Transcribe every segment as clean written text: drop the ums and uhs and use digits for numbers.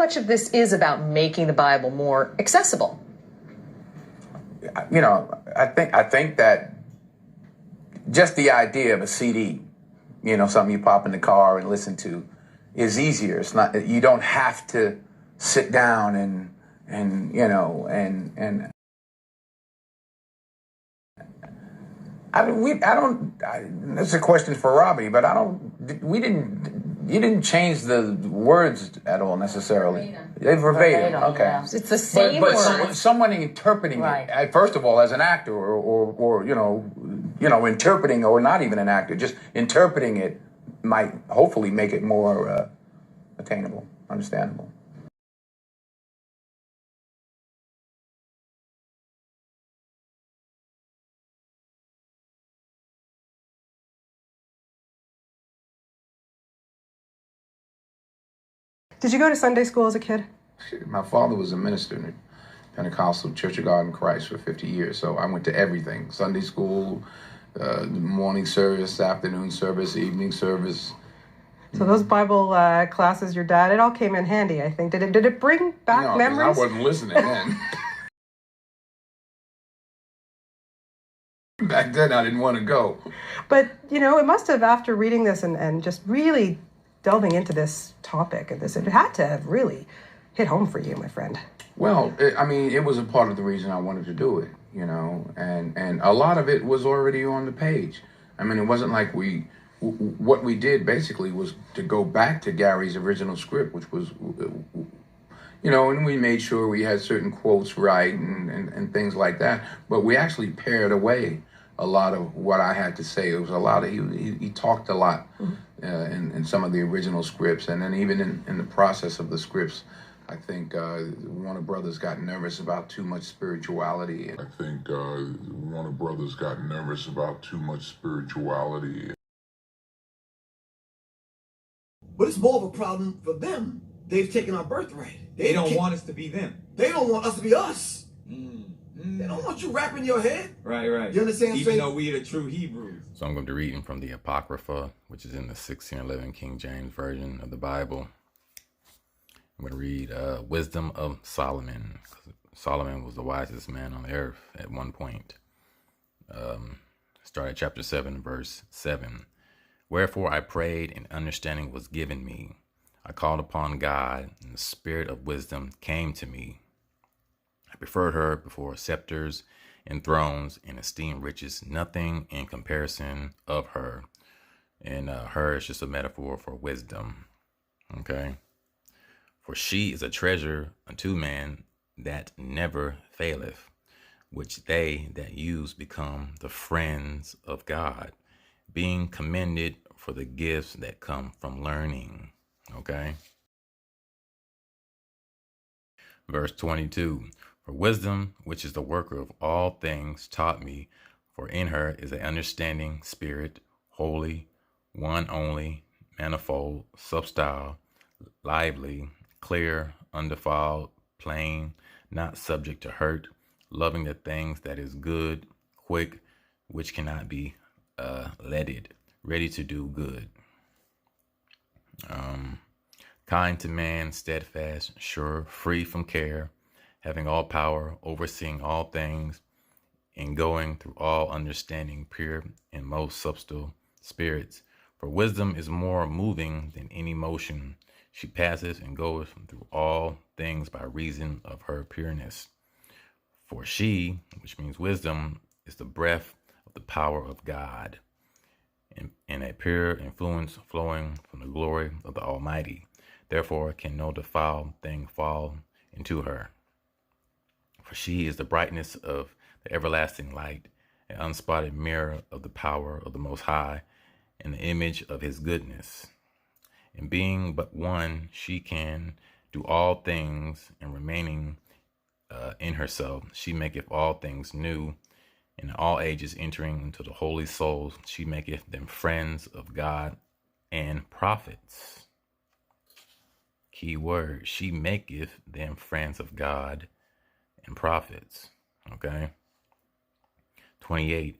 much of this is about making the Bible more accessible? You know, I think that just the idea of a CD, you know, something you pop in the car and listen to, is easier. It's not, you don't have to sit down and you know, and that's a question for Robbie, but you didn't change the words at all necessarily. They're verbatim. Okay. Yeah. It's the same but words. someone interpreting it, first of all, as an actor or you know, interpreting, or not even an actor, just interpreting it might hopefully make it more attainable, understandable. Did you go to Sunday school as a kid? My father was a minister in the Pentecostal Church of God in Christ for 50 years, so I went to everything: Sunday school, morning service, afternoon service, evening service. So those Bible classes, your dad, it all came in handy, I think. Did it bring back memories? I wasn't listening then. Back then, I didn't want to go. But, you know, it must have, after reading this and just really delving into this topic, and this, it had to have really hit home for you, my friend. Well, it was a part of the reason I wanted to do it, you know, and a lot of it was already on the page. I mean, it wasn't like what we did basically was to go back to Gary's original script, which was, you know, and we made sure we had certain quotes right and things like that. But we actually pared away a lot of what I had to say. It was a lot of, he talked a lot in some of the original scripts. And then even in the process of the scripts, I think Warner Brothers got nervous about too much spirituality. But it's more of a problem for them. They've taken our birthright. They don't want us to be them. They don't want us to be us. They don't want you rapping your head. Right. You understand? Even though we are the true Hebrews. So I'm going to be reading from the Apocrypha, which is in the 1611 King James Version of the Bible. I'm going to read Wisdom of Solomon. Solomon was the wisest man on the earth at one point. Start at chapter 7, verse 7. Wherefore I prayed, and understanding was given me. I called upon God, and the spirit of wisdom came to me. I preferred her before scepters and thrones, and esteemed riches nothing in comparison of her. And her is just a metaphor for wisdom. Okay. For she is a treasure unto man that never faileth, which they that use become the friends of God, being commended for the gifts that come from learning. Okay. Verse 22. For wisdom, which is the worker of all things, taught me, for in her is an understanding spirit, holy, one only, manifold, substile, lively, clear, undefiled, plain, not subject to hurt, loving the things that is good, quick, which cannot be leaded, ready to do good. Kind to man, steadfast, sure, free from care, having all power, overseeing all things, and going through all understanding, pure and most subtle spirits. For wisdom is more moving than any motion. She passes and goes through all things by reason of her pureness. For she, which means wisdom, is the breath of the power of God, and a pure influence flowing from the glory of the Almighty. Therefore can no defiled thing fall into her. For she is the brightness of the everlasting light, an unspotted mirror of the power of the Most High, and the image of his goodness. And being but one, she can do all things, and remaining in herself, she maketh all things new. In all ages entering into the holy souls, she maketh them friends of God and prophets. Key word, she maketh them friends of God and prophets. Okay. 28.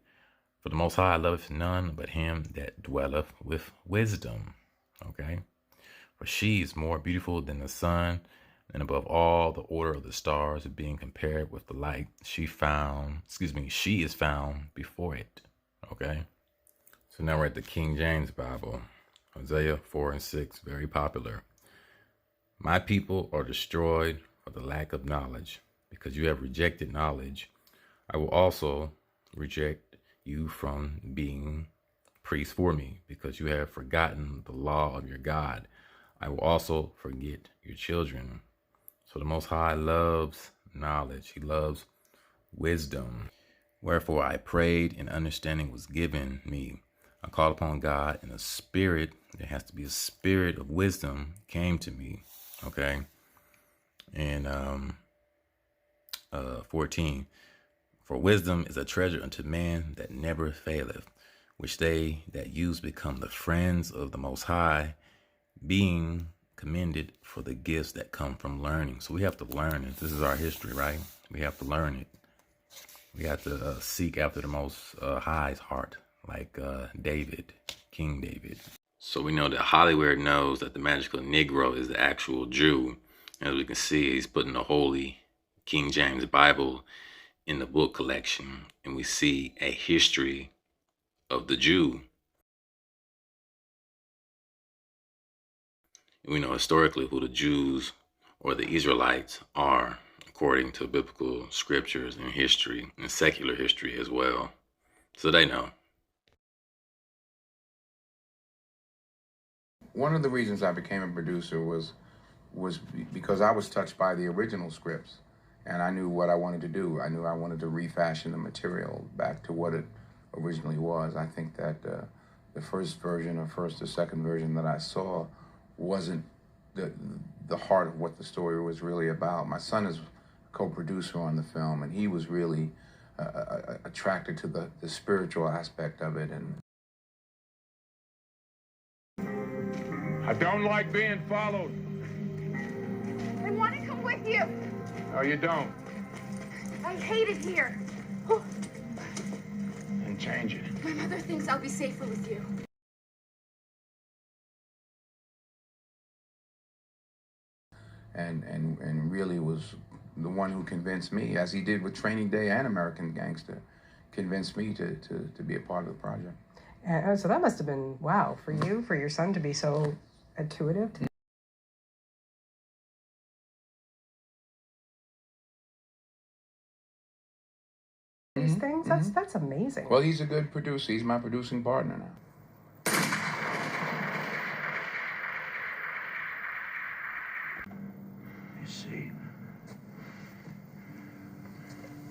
For the Most High loveth none but him that dwelleth with wisdom. Okay. For she is more beautiful than the sun, and above all the order of the stars being compared with the light, she is found before it. Okay. So now we're at the King James Bible. Hosea 4:6, very popular. My people are destroyed for the lack of knowledge. Because you have rejected knowledge, I will also reject you from being priest for me. Because you have forgotten the law of your God, I will also forget your children. So the Most High loves knowledge. He loves wisdom. Wherefore I prayed, and understanding was given me. I called upon God, and a spirit, there has to be a spirit of wisdom, came to me. Okay. And 14, for wisdom is a treasure unto man that never faileth, which they that use become the friends of the Most High, being commended for the gifts that come from learning. So we have to learn it. This is our history, right? We have to learn it. We have to seek after the Most High's heart, like David, King David. So we know that Hollywood knows that the magical Negro is the actual Jew. As we can see, he's putting the Holy King James Bible in the book collection, and we see a history of the Jew. We know historically who the Jews or the Israelites are, according to biblical scriptures and history and secular history as well. So they know. One of the reasons I became a producer was because I was touched by the original scripts, and I knew what I wanted to do. I knew I wanted to refashion the material back to what it originally was. I think that the first version or second version that I saw wasn't the heart of what the story was really about. My son is co-producer on the film, and he was really attracted to the spiritual aspect of it. And I don't like being followed. I want to come with you. No, you don't. I hate it here. And change it. My mother thinks I'll be safer with you. And really was the one who convinced me, as he did with Training Day and American Gangster, convinced me to be a part of the project. So that must have been, wow, for you, for your son to be so intuitive. These things, that's amazing. Well, he's a good producer. He's my producing partner now. You see,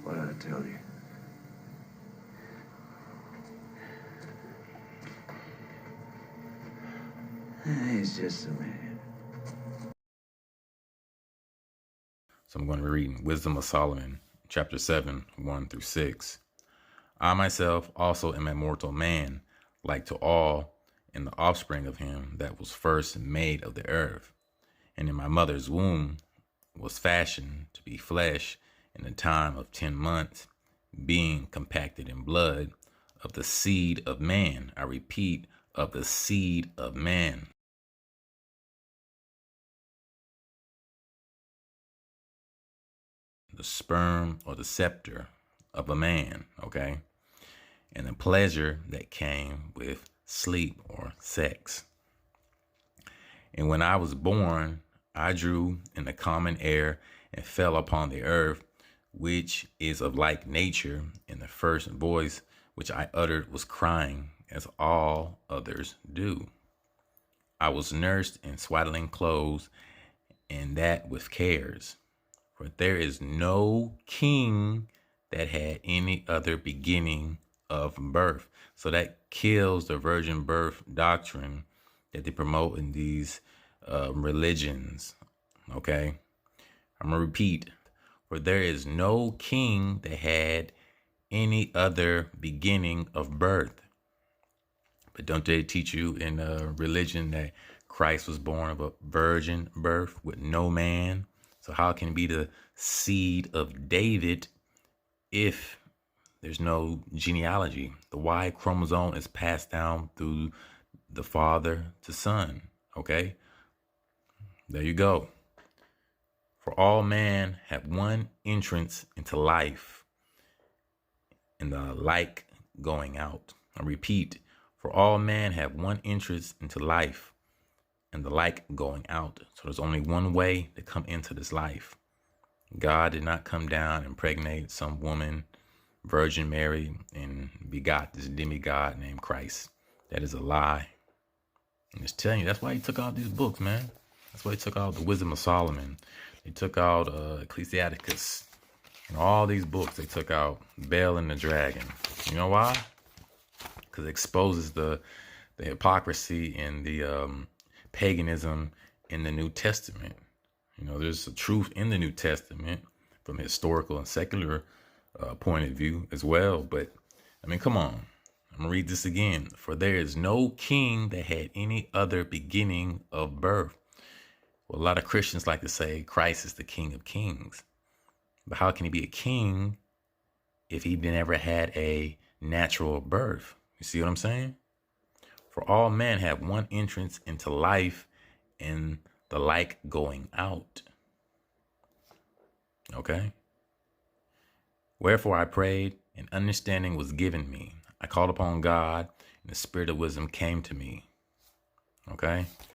what did I tell you? He's just a man. So I'm going to be reading Wisdom of Solomon, chapter 7, 1-6. I myself also am a mortal man, like to all, and the offspring of him that was first made of the earth. And in my mother's womb was fashioned to be flesh in the time of 10 months, being compacted in blood, of the seed of man. I repeat, of the seed of man. The sperm or the scepter of a man, okay? And the pleasure that came with sleep or sex. And when I was born, I drew in the common air and fell upon the earth, which is of like nature, and the first voice which I uttered was crying, as all others do. I was nursed in swaddling clothes, and that with cares. For there is no king that had any other beginning of birth. So that kills the virgin birth doctrine that they promote in these religions. Okay, I'm gonna repeat. For there is no king that had any other beginning of birth. But don't they teach you in religion that Christ was born of a virgin birth with no man? So how can it be the seed of David if there's no genealogy? The Y chromosome is passed down through the father to son. Okay, there you go. For all man have one entrance into life, and the like going out. I repeat, for all man have one entrance into life, and the like going out. So there's only one way to come into this life. God did not come down and impregnate some woman, Virgin Mary, and begot this demigod named Christ. That is a lie. I'm just telling you, that's why he took out these books, man. That's why he took out the Wisdom of Solomon. They took out Ecclesiasticus. And all these books, they took out Bel and the Dragon. You know why? Because it exposes the hypocrisy and the paganism in the New Testament. You know, there's a truth in the New Testament from a historical and secular point of view as well. But, I mean, come on. I'm going to read this again. For there is no king that had any other beginning of birth. Well, a lot of Christians like to say Christ is the King of Kings. But how can he be a king if he never had a natural birth? You see what I'm saying? For all men have one entrance into life, and the like going out. Okay? Wherefore I prayed, and understanding was given me. I called upon God, and the spirit of wisdom came to me. Okay?